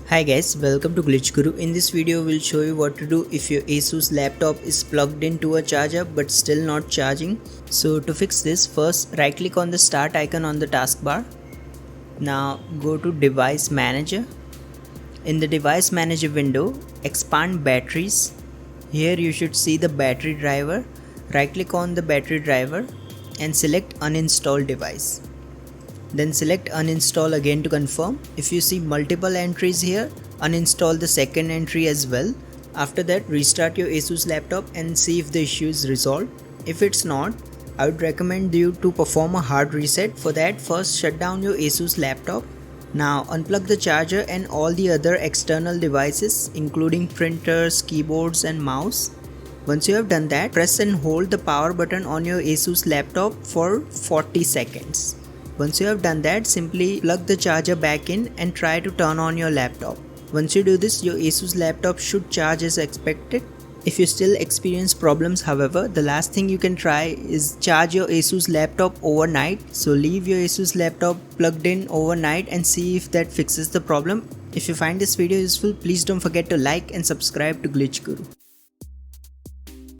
Hi guys, welcome to Glitch Guru. In this video we'll show you what to do if your Asus laptop is plugged into a charger but still not charging. So to fix this, first right click on the start icon on the taskbar. Now go to device manager. In the device manager window, expand batteries. Here you should see the battery driver. Right click on the battery driver and select uninstall device. Then select uninstall again to confirm. If you see multiple entries here, uninstall the second entry as well. After that, restart your Asus laptop and see if the issue is resolved. If it's not, I would recommend you to perform a hard reset. For that, first shut down your Asus laptop. Now unplug the charger and all the other external devices including printers, keyboards and mouse. Once you have done that, press and hold the power button on your Asus laptop for 40 seconds. Once you have done that, simply plug the charger back in and try to turn on your laptop. Once you do this, your Asus laptop should charge as expected. If you still experience problems, however, the last thing you can try is charge your Asus laptop overnight. So leave your Asus laptop plugged in overnight and see if that fixes the problem. If you find this video useful, please don't forget to like and subscribe to Glitch Guru.